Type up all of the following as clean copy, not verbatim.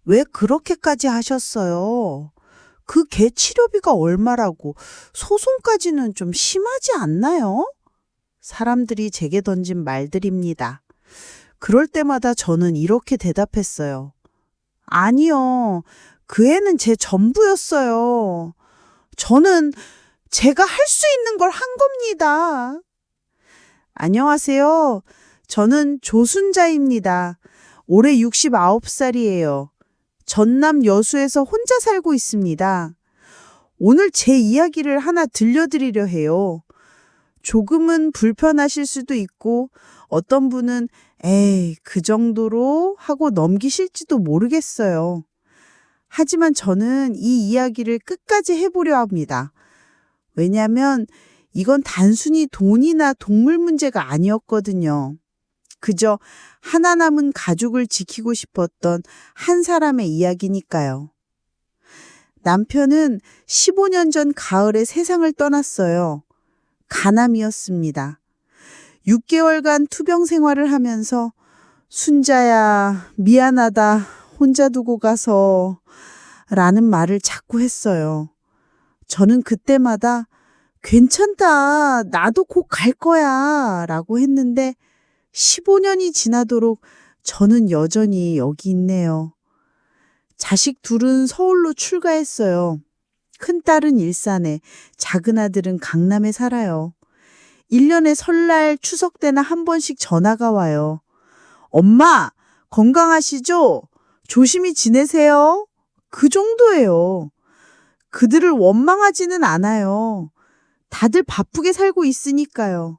왜 그렇게까지 하셨어요? 그 개 치료비가 얼마라고 소송까지는 좀 심하지 않나요? 사람들이 제게 던진 말들입니다. 그럴 때마다 저는 이렇게 대답했어요. 아니요. 그 애는 제 전부였어요. 저는 제가 할 수 있는 걸 한 겁니다. 안녕하세요. 저는 조순자입니다. 올해 69살이에요. 전남 여수에서 혼자 살고 있습니다. 오늘 제 이야기를 하나 들려드리려 해요. 조금은 불편하실 수도 있고 어떤 분은 에이, 그 정도로 하고 넘기실지도 모르겠어요. 하지만 저는 이 이야기를 끝까지 해보려 합니다. 왜냐하면 이건 단순히 돈이나 동물 문제가 아니었거든요. 그저 하나 남은 가족을 지키고 싶었던 한 사람의 이야기니까요. 남편은 15년 전 가을에 세상을 떠났어요. 간암이었습니다. 6개월간 투병 생활을 하면서 순자야, 미안하다, 혼자 두고 가서 라는 말을 자꾸 했어요. 저는 그때마다 괜찮다, 나도 곧 갈 거야 라고 했는데 15년이 지나도록 저는 여전히 여기 있네요. 자식 둘은 서울로 출가했어요. 큰딸은 일산에, 작은 아들은 강남에 살아요. 1년에 설날, 추석 때나 한 번씩 전화가 와요. 엄마, 건강하시죠? 조심히 지내세요. 그 정도예요. 그들을 원망하지는 않아요. 다들 바쁘게 살고 있으니까요.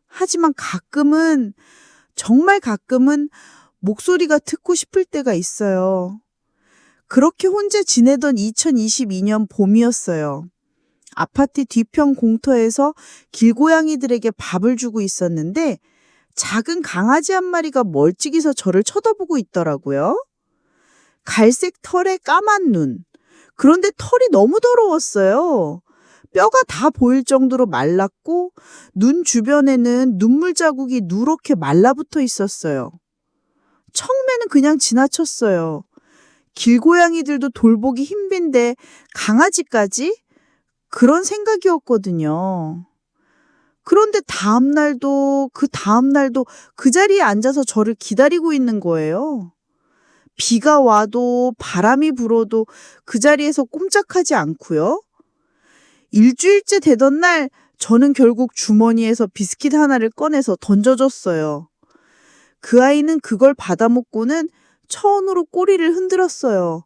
하지만 가끔은, 정말 가끔은 목소리가 듣고 싶을 때가 있어요. 그렇게 혼자 지내던 2022년 봄이었어요. 아파트 뒤편 공터에서 길고양이들에게 밥을 주고 있었는데 작은 강아지 한 마리가 멀찍이서 저를 쳐다보고 있더라고요. 갈색 털에 까만 눈. 그런데 털이 너무 더러웠어요. 뼈가 다 보일 정도로 말랐고 눈 주변에는 눈물 자국이 누렇게 말라붙어 있었어요. 처음에는 그냥 지나쳤어요. 길고양이들도 돌보기 힘든데 강아지까지? 그런 생각이었거든요. 그런데 그 다음날도 그 자리에 앉아서 저를 기다리고 있는 거예요. 비가 와도 바람이 불어도 그 자리에서 꼼짝하지 않고요. 일주일째 되던 날 저는 결국 주머니에서 비스킷 하나를 꺼내서 던져줬어요. 그 아이는 그걸 받아먹고는 처음으로 꼬리를 흔들었어요.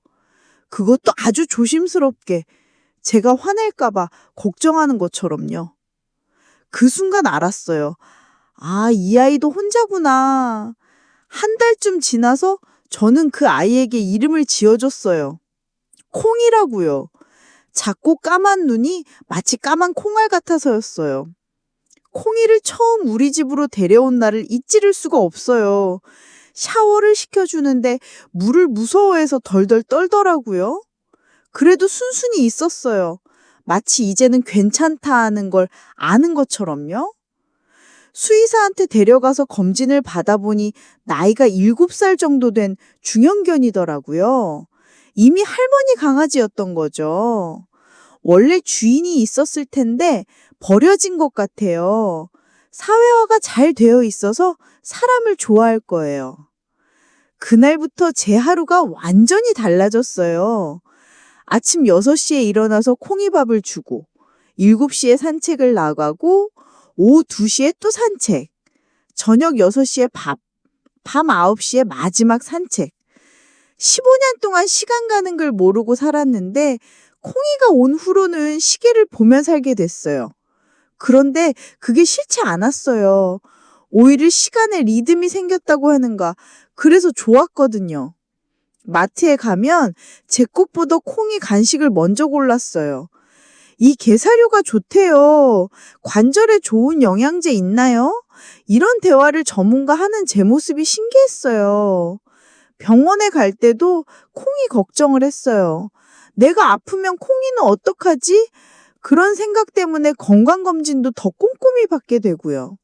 그것도 아주 조심스럽게 제가 화낼까봐 걱정하는 것처럼요. 그 순간 알았어요. 아, 이 아이도 혼자구나. 한 달쯤 지나서 저는 그 아이에게 이름을 지어줬어요. 콩이라고요. 작고 까만 눈이 마치 까만 콩알 같아서였어요. 콩이를 처음 우리 집으로 데려온 날을 잊지를 수가 없어요. 샤워를 시켜주는데 물을 무서워해서 덜덜 떨더라고요. 그래도 순순히 있었어요. 마치 이제는 괜찮다 하는 걸 아는 것처럼요. 수의사한테 데려가서 검진을 받아보니 나이가 7살 정도 된 중형견이더라고요. 이미 할머니 강아지였던 거죠. 원래 주인이 있었을 텐데 버려진 것 같아요. 사회화가 잘 되어 있어서 사람을 좋아할 거예요. 그날부터 제 하루가 완전히 달라졌어요. 아침 6시에 일어나서 콩이밥을 주고 7시에 산책을 나가고 오후 2시에 또 산책, 저녁 6시에 밥, 밤 9시에 마지막 산책. 15년 동안 시간 가는 걸 모르고 살았는데 콩이가 온 후로는 시계를 보며 살게 됐어요. 그런데 그게 싫지 않았어요. 오히려 시간에 리듬이 생겼다고 하는가. 그래서 좋았거든요. 마트에 가면 제 것보다 콩이 간식을 먼저 골랐어요. 이 게사료가 좋대요. 관절에 좋은 영양제 있나요? 이런 대화를 전문가 하는 제 모습이 신기했어요. 병원에 갈 때도 콩이 걱정을 했어요. 내가 아프면 콩이는 어떡하지? 그런 생각 때문에 건강검진도 더 꼼꼼히 받게 되고요.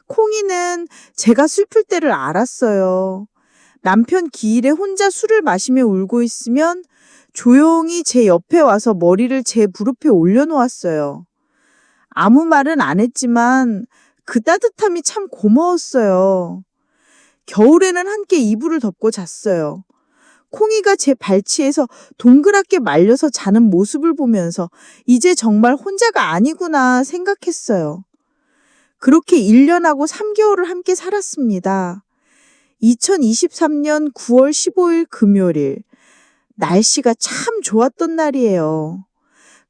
콩이는 제가 슬플 때를 알았어요. 남편 기일에 혼자 술을 마시며 울고 있으면 조용히 제 옆에 와서 머리를 제 무릎에 올려놓았어요. 아무 말은 안 했지만 그 따뜻함이 참 고마웠어요. 겨울에는 함께 이불을 덮고 잤어요. 콩이가 제 발치에서 동그랗게 말려서 자는 모습을 보면서 이제 정말 혼자가 아니구나 생각했어요. 그렇게 1년하고 3개월을 함께 살았습니다. 2023년 9월 15일 금요일. 날씨가 참 좋았던 날이에요.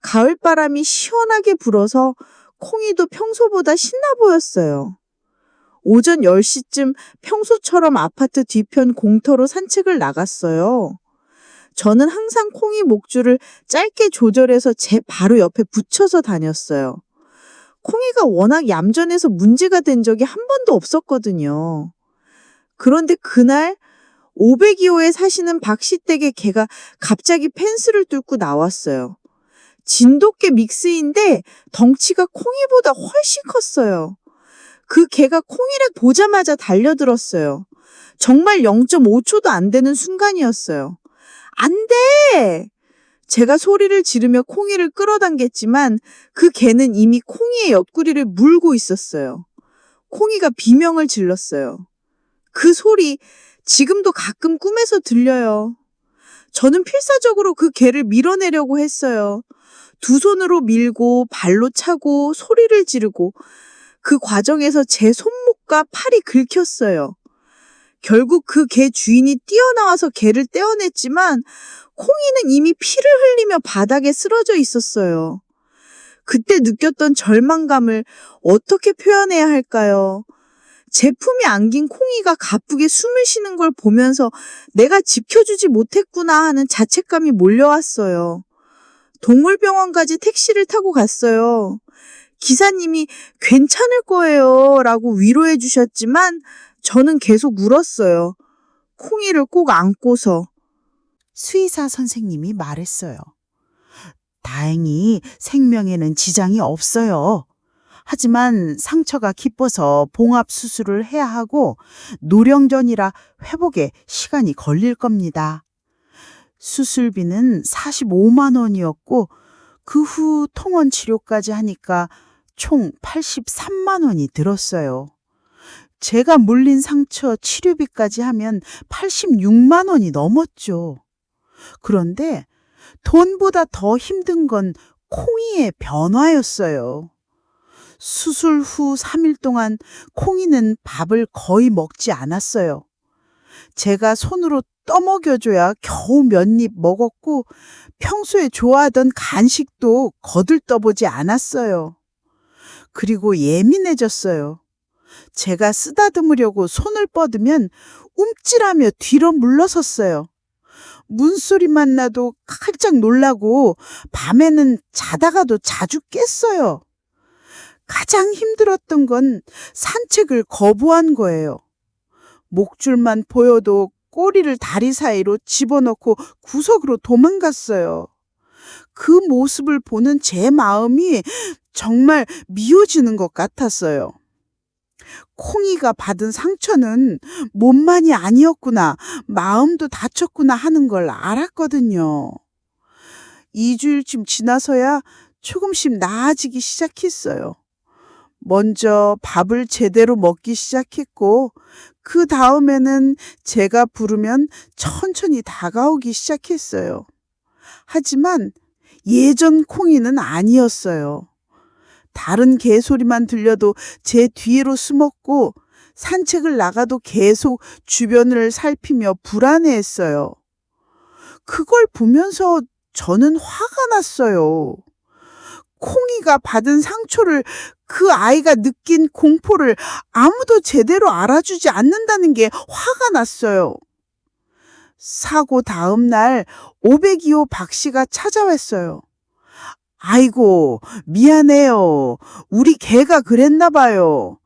가을바람이 시원하게 불어서 콩이도 평소보다 신나 보였어요. 오전 10시쯤 평소처럼 아파트 뒤편 공터로 산책을 나갔어요. 저는 항상 콩이 목줄을 짧게 조절해서 제 바로 옆에 붙여서 다녔어요. 콩이가 워낙 얌전해서 문제가 된 적이 한 번도 없었거든요. 그런데 그날 502호에 사시는 박씨 댁의 개가 갑자기 펜스를 뚫고 나왔어요. 진돗개 믹스인데 덩치가 콩이보다 훨씬 컸어요. 그 개가 콩이를 보자마자 달려들었어요. 정말 0.5초도 안 되는 순간이었어요. 안 돼! 제가 소리를 지르며 콩이를 끌어당겼지만 그 개는 이미 콩이의 옆구리를 물고 있었어요. 콩이가 비명을 질렀어요. 그 소리 지금도 가끔 꿈에서 들려요. 저는 필사적으로 그 개를 밀어내려고 했어요. 두 손으로 밀고 발로 차고 소리를 지르고 그 과정에서 제 손목과 팔이 긁혔어요. 결국 그 개 주인이 뛰어나와서 개를 떼어냈지만 콩이는 이미 피를 흘리며 바닥에 쓰러져 있었어요. 그때 느꼈던 절망감을 어떻게 표현해야 할까요? 제 품에 안긴 콩이가 가쁘게 숨을 쉬는 걸 보면서 내가 지켜주지 못했구나 하는 자책감이 몰려왔어요. 동물병원까지 택시를 타고 갔어요. 기사님이 괜찮을 거예요 라고 위로해 주셨지만 저는 계속 울었어요. 콩이를 꼭 안고서. 수의사 선생님이 말했어요. 다행히 생명에는 지장이 없어요. 하지만 상처가 깊어서 봉합 수술을 해야 하고 노령전이라 회복에 시간이 걸릴 겁니다. 수술비는 45만 원이었고 그 후 통원 치료까지 하니까 총 83만 원이 들었어요. 제가 물린 상처 치료비까지 하면 86만 원이 넘었죠. 그런데 돈보다 더 힘든 건 콩이의 변화였어요. 수술 후 3일 동안 콩이는 밥을 거의 먹지 않았어요. 제가 손으로 떠먹여줘야 겨우 몇 입 먹었고 평소에 좋아하던 간식도 거들떠보지 않았어요. 그리고 예민해졌어요. 제가 쓰다듬으려고 손을 뻗으면 움찔하며 뒤로 물러섰어요. 문소리만 나도 깜짝 놀라고 밤에는 자다가도 자주 깼어요. 가장 힘들었던 건 산책을 거부한 거예요. 목줄만 보여도 꼬리를 다리 사이로 집어넣고 구석으로 도망갔어요. 그 모습을 보는 제 마음이 정말 미워지는 것 같았어요. 콩이가 받은 상처는 몸만이 아니었구나, 마음도 다쳤구나 하는 걸 알았거든요. 2주일쯤 지나서야 조금씩 나아지기 시작했어요. 먼저 밥을 제대로 먹기 시작했고 그 다음에는 제가 부르면 천천히 다가오기 시작했어요. 하지만 예전 콩이는 아니었어요. 다른 개 소리만 들려도 제 뒤로 숨었고 산책을 나가도 계속 주변을 살피며 불안해했어요. 그걸 보면서 저는 화가 났어요. 콩이가 받은 상처를, 그 아이가 느낀 공포를 아무도 제대로 알아주지 않는다는 게 화가 났어요. 사고 다음 날 502호 박 씨가 찾아왔어요. 아이고, 미안해요. 우리 개가 그랬나 봐요.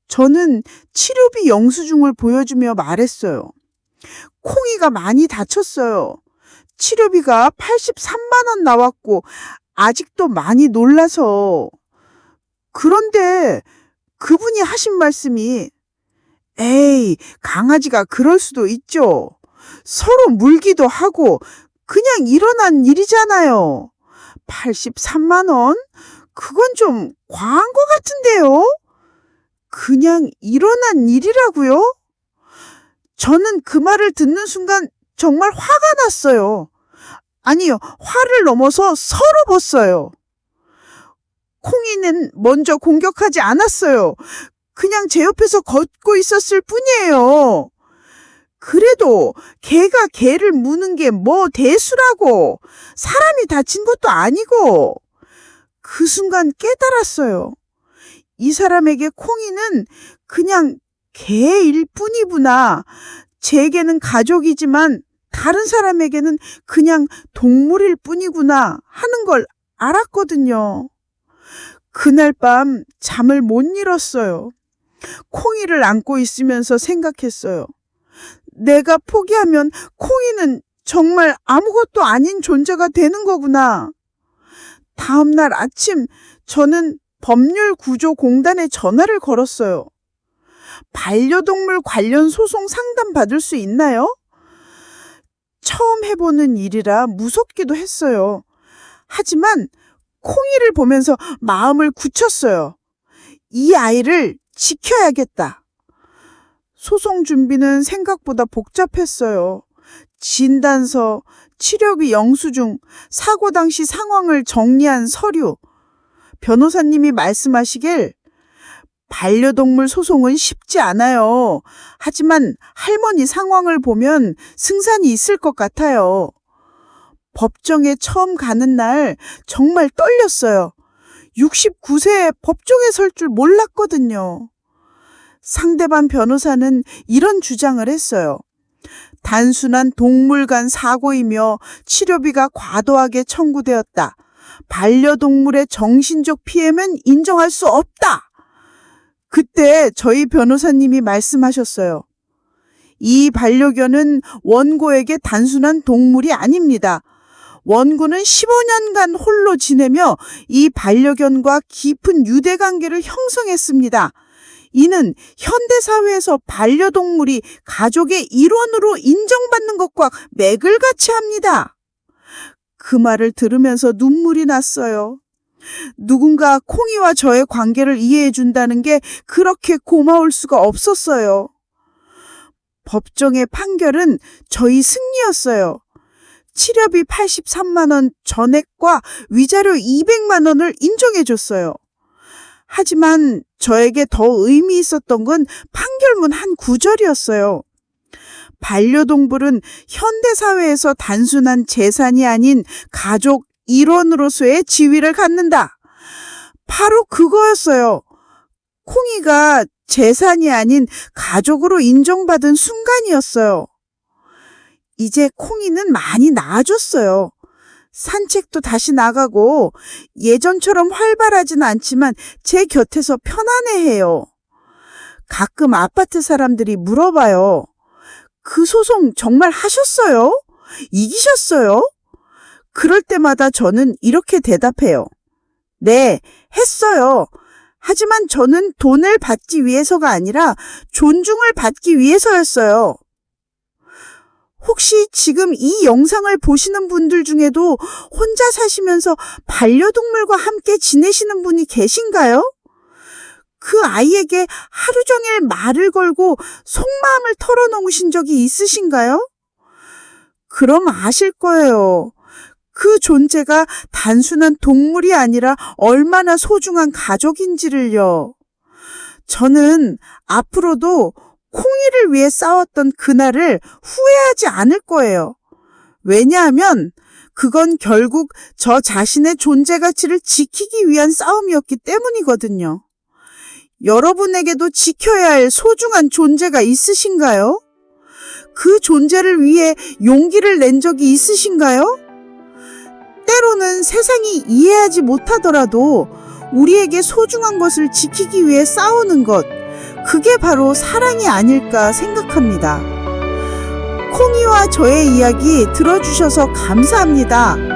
저는 치료비 영수증을 보여주며 말했어요. 콩이가 많이 다쳤어요. 치료비가 83만 원 나왔고 아직도 많이 놀라서. 그런데 그분이 하신 말씀이 에이, 강아지가 그럴 수도 있죠. 서로 물기도 하고 그냥 일어난 일이잖아요. 83만 원? 그건 좀 과한 것 같은데요? 그냥 일어난 일이라고요? 저는 그 말을 듣는 순간 정말 화가 났어요. 아니요, 화를 넘어서 서러웠어요. 콩이는 먼저 공격하지 않았어요. 그냥 제 옆에서 걷고 있었을 뿐이에요. 그래도 개가 개를 무는 게 뭐 대수라고. 사람이 다친 것도 아니고. 그 순간 깨달았어요. 이 사람에게 콩이는 그냥 개일 뿐이구나. 제게는 가족이지만 다른 사람에게는 그냥 동물일 뿐이구나 하는 걸 알았거든요. 그날 밤 잠을 못 이뤘어요. 콩이를 안고 있으면서 생각했어요. 내가 포기하면 콩이는 정말 아무것도 아닌 존재가 되는 거구나. 다음 날 아침 저는 법률구조공단에 전화를 걸었어요. 반려동물 관련 소송 상담 받을 수 있나요? 처음 해보는 일이라 무섭기도 했어요. 하지만 콩이를 보면서 마음을 굳혔어요. 이 아이를 지켜야겠다. 소송 준비는 생각보다 복잡했어요. 진단서, 치료비 영수증, 사고 당시 상황을 정리한 서류. 변호사님이 말씀하시길 반려동물 소송은 쉽지 않아요. 하지만 할머니 상황을 보면 승산이 있을 것 같아요. 법정에 처음 가는 날 정말 떨렸어요. 69세에 법정에 설 줄 몰랐거든요. 상대방 변호사는 이런 주장을 했어요. 단순한 동물 간 사고이며 치료비가 과도하게 청구되었다. 반려동물의 정신적 피해는 인정할 수 없다. 그때 저희 변호사님이 말씀하셨어요. 이 반려견은 원고에게 단순한 동물이 아닙니다. 원고는 15년간 홀로 지내며 이 반려견과 깊은 유대관계를 형성했습니다. 이는 현대사회에서 반려동물이 가족의 일원으로 인정받는 것과 맥을 같이 합니다. 그 말을 들으면서 눈물이 났어요. 누군가 콩이와 저의 관계를 이해해 준다는 게 그렇게 고마울 수가 없었어요. 법정의 판결은 저희 승리였어요. 치료비 83만 원 전액과 위자료 200만 원을 인정해 줬어요. 하지만 저에게 더 의미 있었던 건 판결문 한 구절이었어요. 반려동물은 현대사회에서 단순한 재산이 아닌 가족 일원으로서의 지위를 갖는다. 바로 그거였어요. 콩이가 재산이 아닌 가족으로 인정받은 순간이었어요. 이제 콩이는 많이 나아졌어요. 산책도 다시 나가고 예전처럼 활발하진 않지만 제 곁에서 편안해해요. 가끔 아파트 사람들이 물어봐요. 그 소송 정말 하셨어요? 이기셨어요? 그럴 때마다 저는 이렇게 대답해요. 네, 했어요. 하지만 저는 돈을 받기 위해서가 아니라 존중을 받기 위해서였어요. 혹시 지금 이 영상을 보시는 분들 중에도 혼자 사시면서 반려동물과 함께 지내시는 분이 계신가요? 그 아이에게 하루 종일 말을 걸고 속마음을 털어놓으신 적이 있으신가요? 그럼 아실 거예요. 그 존재가 단순한 동물이 아니라 얼마나 소중한 가족인지를요. 저는 앞으로도 콩이를 위해 싸웠던 그날을 후회하지 않을 거예요. 왜냐하면 그건 결국 저 자신의 존재 가치를 지키기 위한 싸움이었기 때문이거든요. 여러분에게도 지켜야 할 소중한 존재가 있으신가요? 그 존재를 위해 용기를 낸 적이 있으신가요? 때로는 세상이 이해하지 못하더라도 우리에게 소중한 것을 지키기 위해 싸우는 것, 그게 바로 사랑이 아닐까 생각합니다. 콩이와 저의 이야기 들어주셔서 감사합니다.